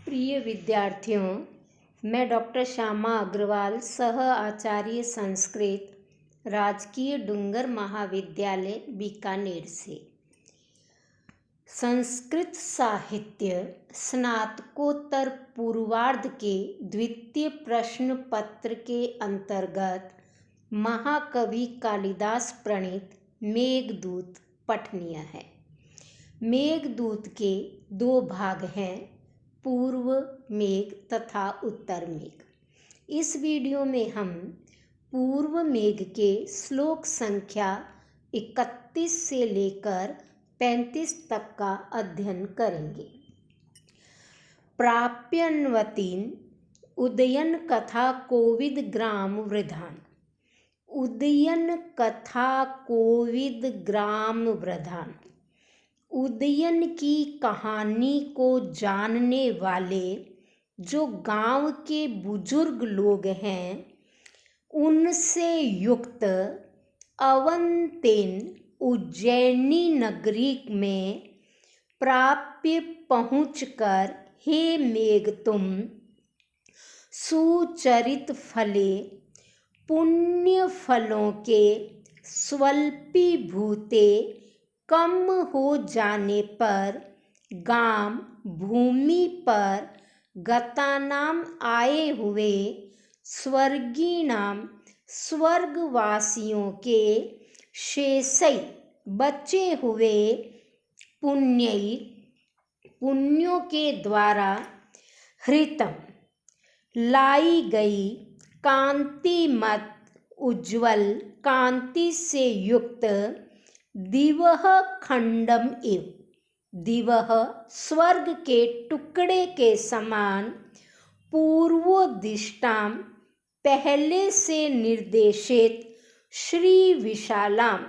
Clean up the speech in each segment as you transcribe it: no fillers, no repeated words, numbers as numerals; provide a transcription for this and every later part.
प्रिय विद्यार्थियों, मैं डॉक्टर श्यामा अग्रवाल, सह आचार्य संस्कृत, राजकीय डूंगर महाविद्यालय बीकानेर से संस्कृत साहित्य स्नातकोत्तर पूर्वार्ध के द्वितीय प्रश्न पत्र के अंतर्गत महाकवि कालिदास प्रणीत मेघदूत पठनीय है। मेघदूत के दो भाग हैं, पूर्व मेघ तथा उत्तर मेघ। इस वीडियो में हम पूर्व मेघ के श्लोक संख्या 31 से लेकर 35 तक का अध्ययन करेंगे। प्राप्यन्वतीन उदयन कथा कोविद ग्राम वृधान। उदयन कथा कोविद ग्राम वृधान। उदयन की कहानी को जानने वाले जो गांव के बुजुर्ग लोग हैं, उनसे युक्त अवंतेन उज्जैनी नगरी में प्राप्य पहुंचकर, हे मेघ तुम सुचरित फले पुण्य फलों के स्वल्पीभूते कम हो जाने पर गाम भूमि पर गतानाम आए हुए स्वर्गीणाम स्वर्गवासियों के शेषै बचे हुए पुण्यों के द्वारा हृतम लाई गई कांतिमत उज्ज्वल कांति से युक्त दिवह खंडम एव। दिवह स्वर्ग के टुकड़े के समान पूर्वोदिष्टाम पहले से निर्देशित श्री विशालाम।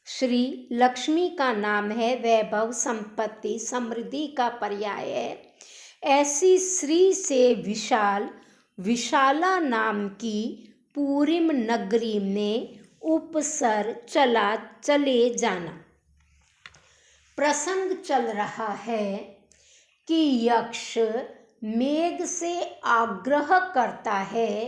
श्री लक्ष्मी का नाम है, वैभव संपत्ति समृद्धि का पर्याय है। ऐसी श्री से विशाल विशाला नाम की पूरिम नगरी में उपसर चले जाना। प्रसंग चल रहा है कि यक्ष मेघ से आग्रह करता है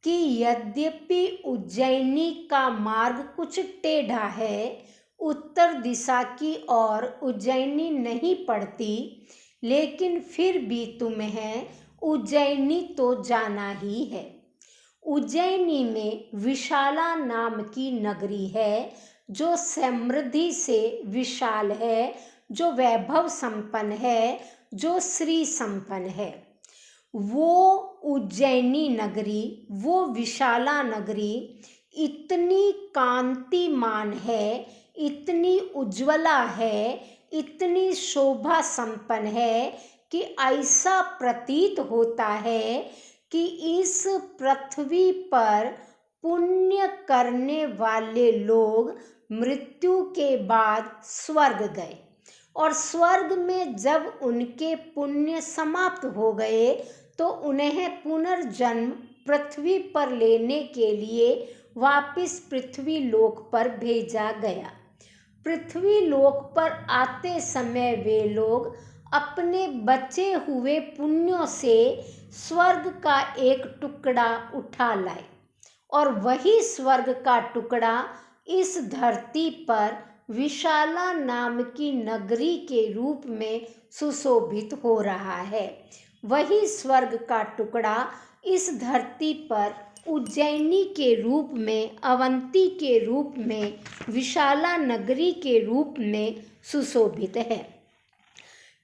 कि यद्यपि उज्जैनी का मार्ग कुछ टेढ़ा है, उत्तर दिशा की ओर उज्जैनी नहीं पड़ती, लेकिन फिर भी तुम्हें उज्जैनी तो जाना ही है। उज्जैनी में विशाला नाम की नगरी है, जो समृद्धि से विशाल है, जो वैभव संपन्न है, जो श्री संपन्न है। वो उज्जैनी नगरी, वो विशाला नगरी इतनी कांतिमान है, इतनी उज्ज्वला है, इतनी शोभा संपन्न है कि ऐसा प्रतीत होता है कि इस पृथ्वी पर पुण्य करने वाले लोग मृत्यु के बाद स्वर्ग गए, और स्वर्ग में जब उनके पुण्य समाप्त हो गए तो उन्हें पुनर्जन्म पृथ्वी पर लेने के लिए वापस पृथ्वी लोक पर भेजा गया। पृथ्वी लोक पर आते समय वे लोग अपने बचे हुए पुण्यों से स्वर्ग का एक टुकड़ा उठा लाए, और वही स्वर्ग का टुकड़ा इस धरती पर विशाला नाम की नगरी के रूप में सुशोभित हो रहा है। वही स्वर्ग का टुकड़ा इस धरती पर उज्जैनी के रूप में, अवंती के रूप में, विशाला नगरी के रूप में सुशोभित है।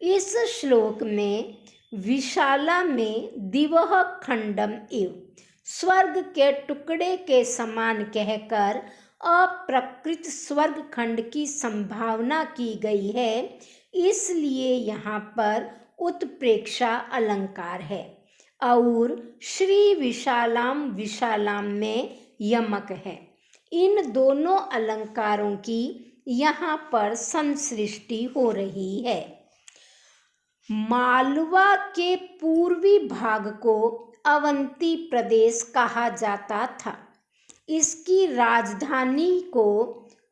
इस श्लोक में विशाला में दिवह खंडम एव, स्वर्ग के टुकड़े के समान कहकर अप्रकृत स्वर्ग खंड की संभावना की गई है, इसलिए यहाँ पर उत्प्रेक्षा अलंकार है, और श्री विशालाम विशालाम में यमक है। इन दोनों अलंकारों की यहाँ पर संसृष्टि हो रही है। मालवा के पूर्वी भाग को अवंती प्रदेश कहा जाता था। इसकी राजधानी को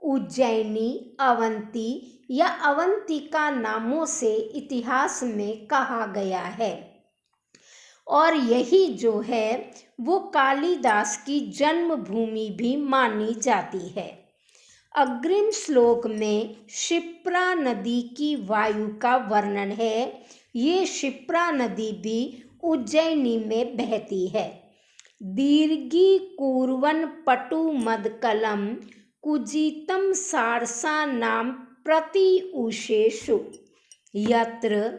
उज्जैनी, अवंती या अवंतिका नामों से इतिहास में कहा गया है। और यही जो है वो कालिदास की जन्मभूमि भी मानी जाती है। अग्रिम श्लोक में क्षिप्रा नदी की वायु का वर्णन है। ये क्षिप्रा नदी भी उज्जैनी में बहती है। दीर्घी कुर्वन् पटु मदकलम कुजितम सारसा नाम प्रति उषेषु। यत्र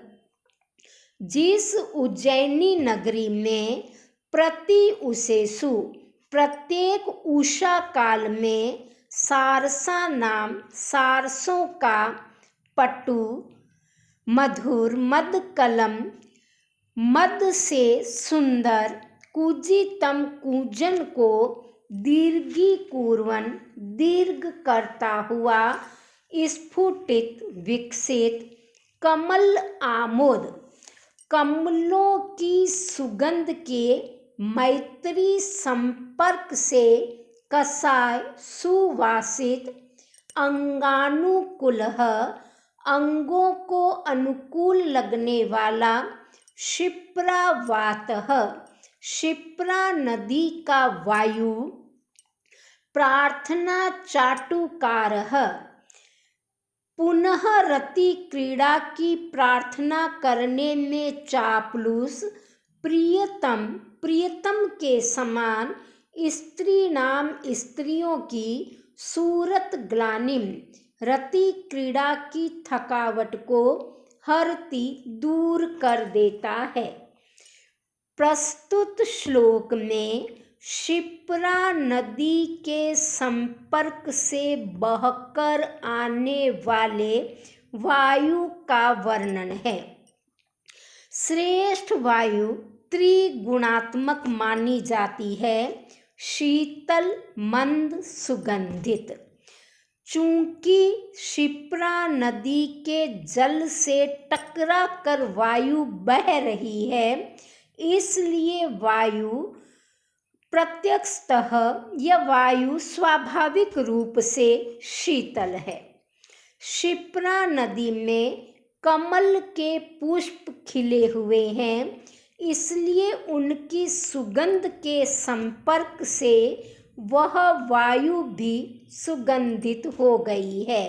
जिस उज्जैनी नगरी में प्रति उषेषु प्रत्येक उषा काल में सारसा नाम सारसों का पटु मधुर मद कलम मद से सुंदर कुजितम कूजन को दीर्घी कुर्वन् दीर्घ करता हुआ स्फुटित विकसित कमल आमोद कमलों की सुगंध के मैत्री संपर्क से कसाय सुवासित अंगानुकूलः अंगों को अनुकूल लगने वाला क्षिप्रावातः क्षिप्रा नदी का वायु प्रार्थना चाटुकारः पुनः रति क्रीड़ा की प्रार्थना करने में चापलूस प्रियतम के समान स्त्रीणाम स्त्रियों की सूरत ग्लानिम रति क्रीड़ा की थकावट को हरति दूर कर देता है। प्रस्तुत श्लोक में क्षिप्रा नदी के संपर्क से बहकर आने वाले वायु का वर्णन है। श्रेष्ठ वायु त्रिगुणात्मक मानी जाती है। शीतल मंद सुगंधित। चूंकि क्षिप्रा नदी के जल से टकरा कर वायु बह रही है, इसलिए वायु प्रत्यक्षतः यह वायु स्वाभाविक रूप से शीतल है। क्षिप्रा नदी में कमल के पुष्प खिले हुए हैं, इसलिए उनकी सुगंध के संपर्क से वह वायु भी सुगंधित हो गई है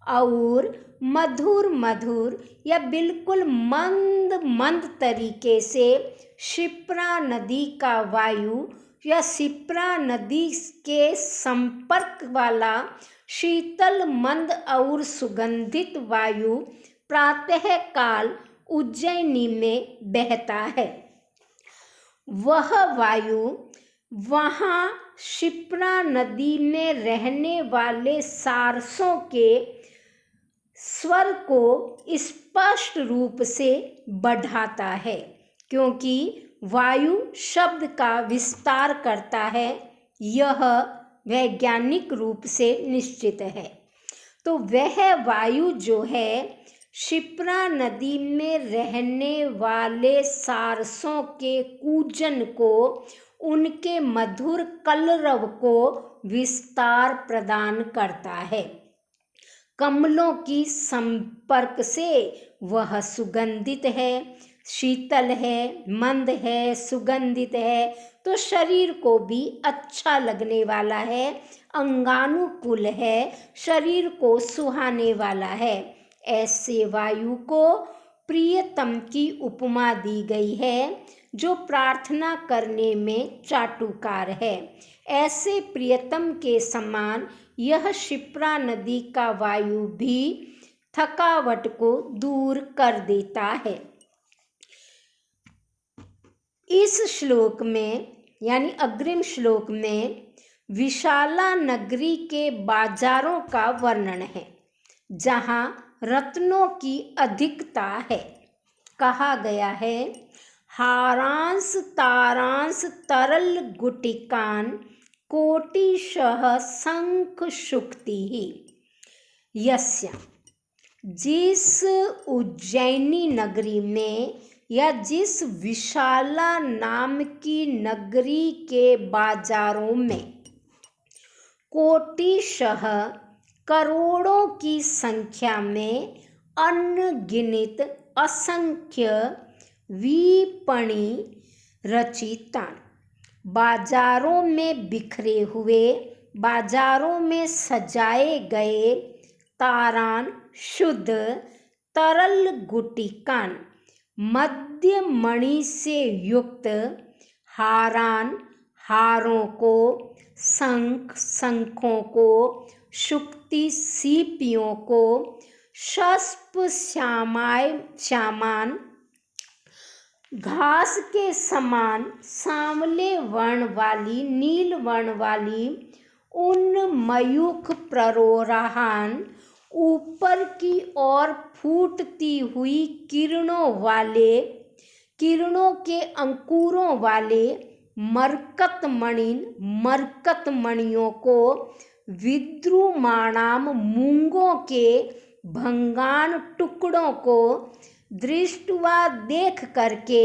और मधुर मधुर या बिल्कुल मंद मंद तरीके से क्षिप्रा नदी का वायु या क्षिप्रा नदी के संपर्क वाला शीतल मंद और सुगंधित वायु प्रातः काल उज्जैनी में बहता है। वह वायु वहाँ क्षिप्रा नदी में रहने वाले सारसों के स्वर को स्पष्ट रूप से बढ़ाता है, क्योंकि वायु शब्द का विस्तार करता है। यह वैज्ञानिक रूप से निश्चित है। तो वह वायु जो है क्षिप्रा नदी में रहने वाले सारसों के कूजन को, उनके मधुर कलरव को विस्तार प्रदान करता है। कमलों की संपर्क से वह सुगंधित है, शीतल है, मंद है, सुगंधित है, तो शरीर को भी अच्छा लगने वाला है, अंगानुकूल है, शरीर को सुहाने वाला है। ऐसे वायु को प्रियतम की उपमा दी गई है, जो प्रार्थना करने में चाटुकार है। ऐसे प्रियतम के समान यह क्षिप्रा नदी का वायु भी थकावट को दूर कर देता है। इस श्लोक में यानी अग्रिम श्लोक में विशाला नगरी के बाजारों का वर्णन है, जहाँ रत्नों की अधिकता है। कहा गया है, हारांश तारांश तरल गुटिकान कोटिशः शंख शुक्ति यस्य। जिस उज्जैनी नगरी में या जिस विशाला नाम की नगरी के बाजारों में कोटिशः करोड़ों की संख्या में अनगिनत असंख्य विपणि रचितान। बाजारों में बिखरे हुए, बाजारों में सजाए गए तारान शुद्ध तरल गुटिकान। मध्य मणि से युक्त हारान हारों को, शंख शंखों को, शुक्ति सीपियों को, शस्प श्यामान घास के समान सांवले वर्ण वाली, नील वर्ण वाली उन मयूख प्ररोहान, ऊपर की ओर फूटती हुई किरणों वाले, किरणों के अंकुरों वाले मरकत मणियों को, विद्रुमाणाम मूंगों के भंगान टुकड़ों को दृष्टवा देख करके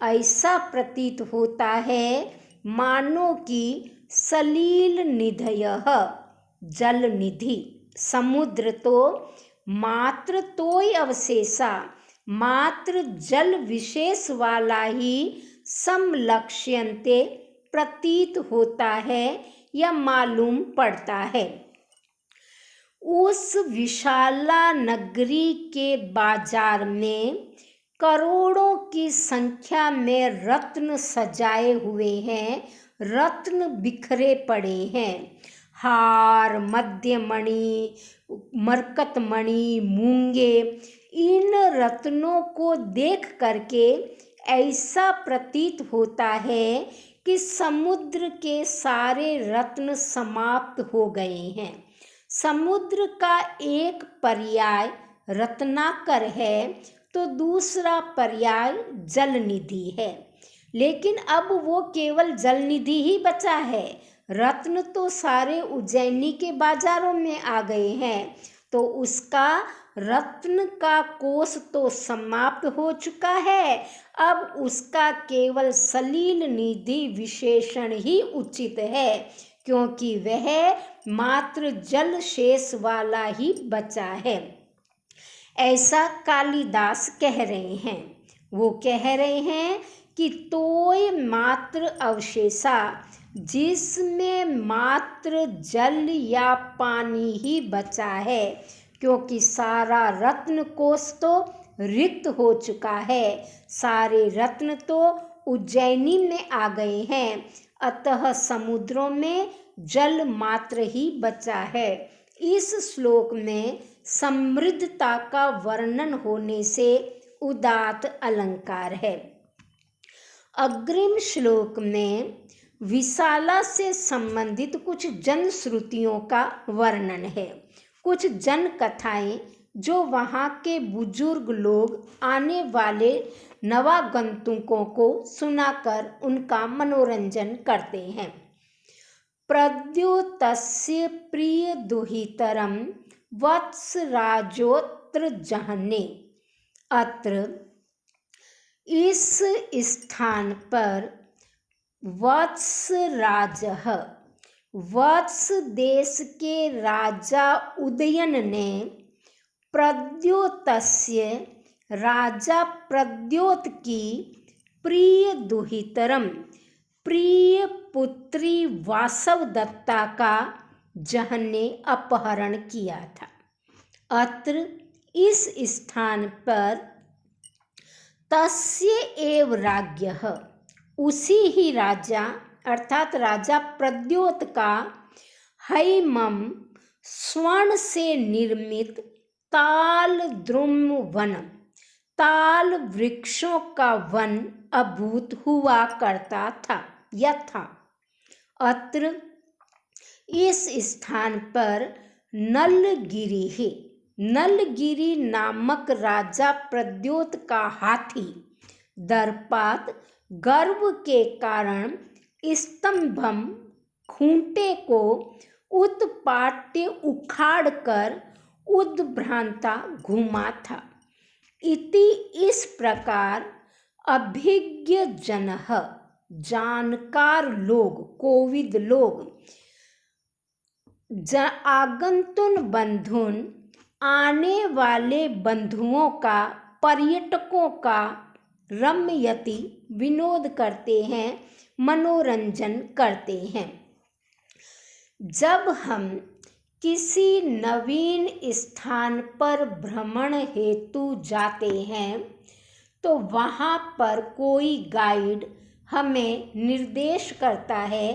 ऐसा प्रतीत होता है मानो कि सलील निधयः जल निधि, समुद्र तो मात्र तोय अवशेषा, मात्र जल विशेष वाला ही समलक्ष्यन्ते प्रतीत होता है या मालूम पड़ता है। उस विशाला नगरी के बाजार में करोड़ों की संख्या में रत्न सजाए हुए हैं, रत्न बिखरे पड़े हैं। हार, मध्यमणि, मरकतमणि, मूंगे, इन रत्नों को देख करके ऐसा प्रतीत होता है कि समुद्र के सारे रत्न समाप्त हो गए हैं। समुद्र का एक पर्याय रत्नाकर है तो दूसरा पर्याय जलनिधि है, लेकिन अब वो केवल जलनिधि ही बचा है। रत्न तो सारे उज्जैनी के बाजारों में आ गए हैं, तो उसका रत्न का कोष तो समाप्त हो चुका है। अब उसका केवल सलील निधि विशेषण ही उचित है, क्योंकि वह मात्र जल शेष वाला ही बचा है। ऐसा कालिदास कह रहे हैं। वो कह रहे हैं कि तोय मात्र अवशेषा, जिसमें मात्र जल या पानी ही बचा है, क्योंकि सारा रत्न कोष तो रिक्त हो चुका है, सारे रत्न तो उज्जैनी में आ गए हैं, अतः समुद्रों में जल मात्र ही बचा है। इस श्लोक में समृद्धता का वर्णन होने से उदात्त अलंकार है। अग्रिम श्लोक में विशाला से संबंधित कुछ जनश्रुतियों का वर्णन है, कुछ जन कथाएं जो वहाँ के बुजुर्ग लोग आने वाले नवागंतुकों को सुनाकर उनका मनोरंजन करते हैं। प्रद्योतस्य प्रिय दुहितरम वत्सराजोत्र जहने। अत्र इस स्थान पर वत्सराजः, वत्स देश के राजा उदयन ने प्रद्योतस्य, राजा प्रद्योत की प्रिय दुहितरम, प्रिय पुत्री वासवदत्ता का जहने अपहरण किया था। अत्र इस स्थान पर तस्य एव राज्ञः, उसी ही राजा अर्थात राजा प्रद्योत का हैमम, स्वर्ण से निर्मित ताल द्रुम वन, ताल वृक्षों का वन अभूत हुआ करता था यथा। अत्र इस स्थान पर नलगिरि है, नलगिरि नामक राजा प्रद्योत का हाथी दर्पात गर्व के कारण स्तंभम, खूंटे को उत्पाट्य उखाड़ कर उद्भ्रांता घुमा था। इति इस प्रकार अभिज्ञ जनः, जानकार लोग, कोविद लोग, आगंतुन बंधुन, आने वाले बंधुओं का, पर्यटकों का रमयति, विनोद करते हैं, मनोरंजन करते हैं। जब हम किसी नवीन स्थान पर भ्रमण हेतु जाते हैं तो वहाँ पर कोई गाइड हमें निर्देश करता है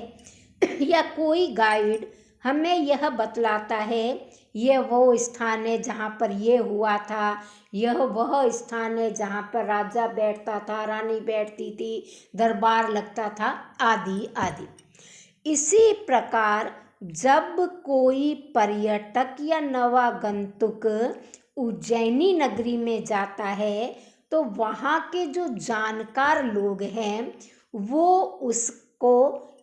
या कोई गाइड हमें यह बतलाता है यह वो स्थान है जहाँ पर ये हुआ था, यह वह स्थान है जहाँ पर राजा बैठता था, रानी बैठती थी, दरबार लगता था, आदि आदि। इसी प्रकार जब कोई पर्यटक या नवागंतुक उज्जैनी नगरी में जाता है तो वहाँ के जो जानकार लोग हैं वो उसको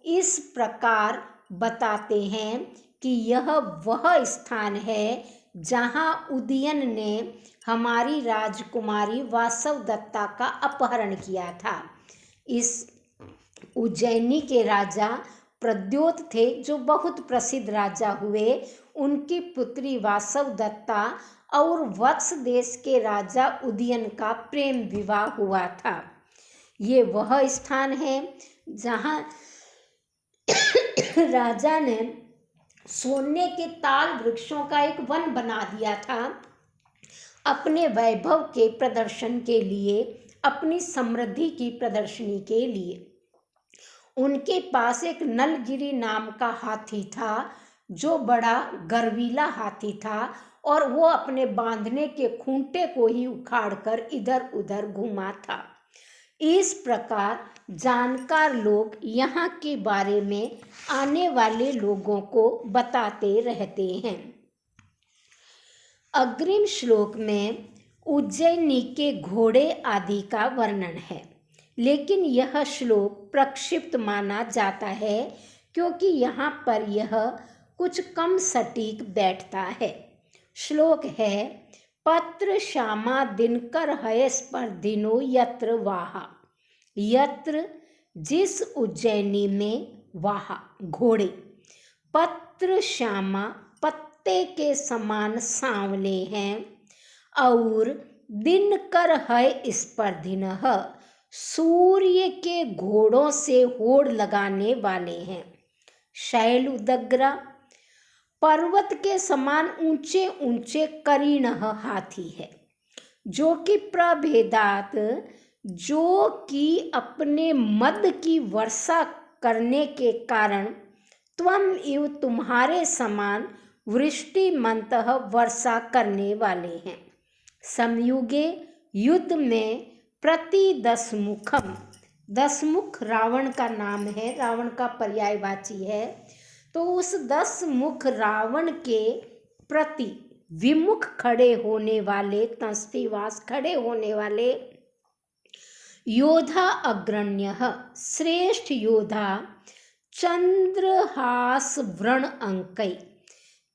इस प्रकार बताते हैं कि यह वह स्थान है जहाँ उदयन ने हमारी राजकुमारी वासवदत्ता का अपहरण किया था। इस उज्जैनी के राजा प्रद्योत थे जो बहुत प्रसिद्ध राजा हुए। उनकी पुत्री वासवदत्ता और वत्स देश के राजा उदयन का प्रेम विवाह हुआ था। ये वह स्थान है जहाँ राजा ने सोने के ताल वृक्षों का एक वन बना दिया था अपने वैभव के प्रदर्शन के लिए, अपनी समृद्धि की प्रदर्शनी के लिए। उनके पास एक नलगिरी नाम का हाथी था जो बड़ा गर्वीला हाथी था और वो अपने बांधने के खूंटे को ही उखाड़कर इधर उधर घूमा था। इस प्रकार जानकार लोग यहाँ के बारे में आने वाले लोगों को बताते रहते हैं। अग्रिम श्लोक में उज्जैनी के घोड़े आदि का वर्णन है, लेकिन यह श्लोक प्रक्षिप्त माना जाता है क्योंकि यहाँ पर यह कुछ कम सटीक बैठता है। श्लोक है पत्र श्यामा दिनकर हयस्पर्धिनो यत्र वाहा। यत्र जिस उज्जैनी में, वाहा घोड़े, पत्र श्यामा पत्ते के समान सांवले हैं और दिनकर है स्पर्धिनः सूर्य के घोड़ों से होड़ लगाने वाले हैं। शैलुदग्रा पर्वत के समान ऊंचे ऊंचे करीणः हाथी है जो कि प्रभेदात, जो कि अपने मद की वर्षा करने के कारण त्वम इव तुम्हारे समान वृष्टिमन्तः वर्षा करने वाले हैं। समयुगे युद्ध में प्रति दशमुखम, दशमुख रावण का नाम है, रावण का पर्यायवाची है, तो उस 10 मुख रावण के प्रति विमुख खड़े होने वाले, तस्तिवास खड़े होने वाले योद्धा अग्रण्य श्रेष्ठ योद्धा चंद्रहास व्रण अंकै,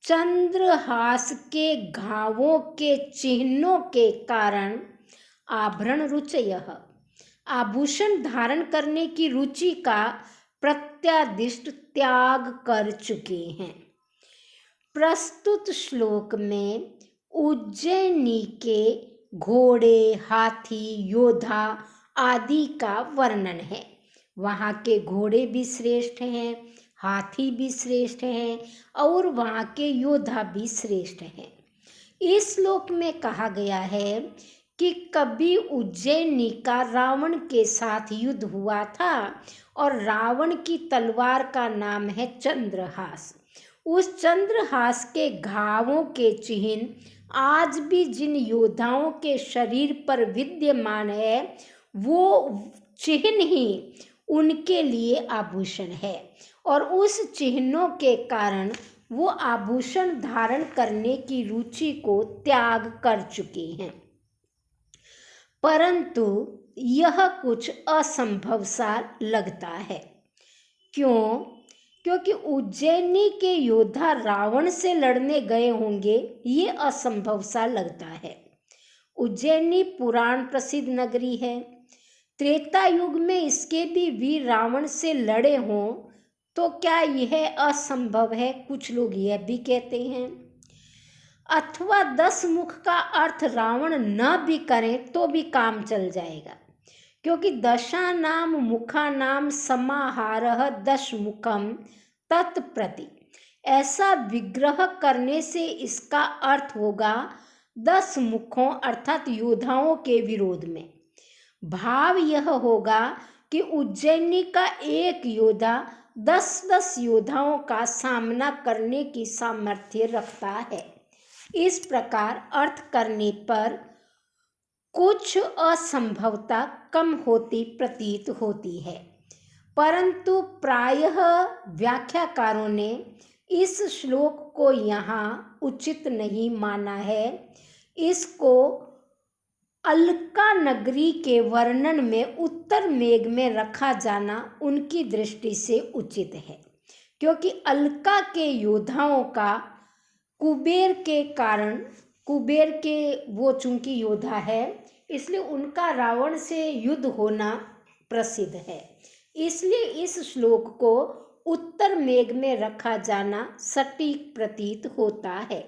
चंद्रहास के घावों के चिन्हों के कारण आभरण रुचयः, आभूषण धारण करने की रुचि का प्रत्यादिष्ट त्याग कर चुके हैं। प्रस्तुत श्लोक में उज्जैनी के घोड़े, हाथी, योद्धा आदि का वर्णन है। वहाँ के घोड़े भी श्रेष्ठ हैं, हाथी भी श्रेष्ठ हैं और वहाँ के योद्धा भी श्रेष्ठ हैं। इस श्लोक में कहा गया है कि कभी उज्जैनी का रावण के साथ युद्ध हुआ था और रावण की तलवार का नाम है चंद्रहास। उस चंद्रहास के घावों के चिन्ह आज भी जिन योद्धाओं के शरीर पर विद्यमान है वो चिन्ह ही उनके लिए आभूषण है और उस चिन्हों के कारण वो आभूषण धारण करने की रुचि को त्याग कर चुके हैं। परंतु यह कुछ असंभव सा लगता है। क्यों? क्योंकि उज्जैनी के योद्धा रावण से लड़ने गए होंगे, ये असंभव सा लगता है। उज्जैनी पुराण प्रसिद्ध नगरी है। त्रेता युग में इसके भी वीर रावण से लड़े हों तो क्या यह असंभव है? कुछ लोग यह भी कहते हैं। अथवा 10 मुख का अर्थ रावण न भी करें तो भी काम चल जाएगा, क्योंकि दशानां मुखानां समाहारः दशमुखम तत्प्रति, ऐसा विग्रह करने से इसका अर्थ होगा 10 मुखों अर्थात योद्धाओं के विरोध में। भाव यह होगा कि उज्जैनी का एक योद्धा 10-10 योद्धाओं का सामना करने की सामर्थ्य रखता है। इस प्रकार अर्थ करने पर कुछ असंभवता कम होती प्रतीत होती है, परंतु प्रायः व्याख्याकारों ने इस श्लोक को यहाँ उचित नहीं माना है। इसको अलका नगरी के वर्णन में उत्तर मेघ में रखा जाना उनकी दृष्टि से उचित है, क्योंकि अलका के योद्धाओं का कुबेर के कारण, कुबेर के वो चूंकि योद्धा है इसलिए उनका रावण से युद्ध होना प्रसिद्ध है, इसलिए इस श्लोक को उत्तर मेघ में रखा जाना सटीक प्रतीत होता है।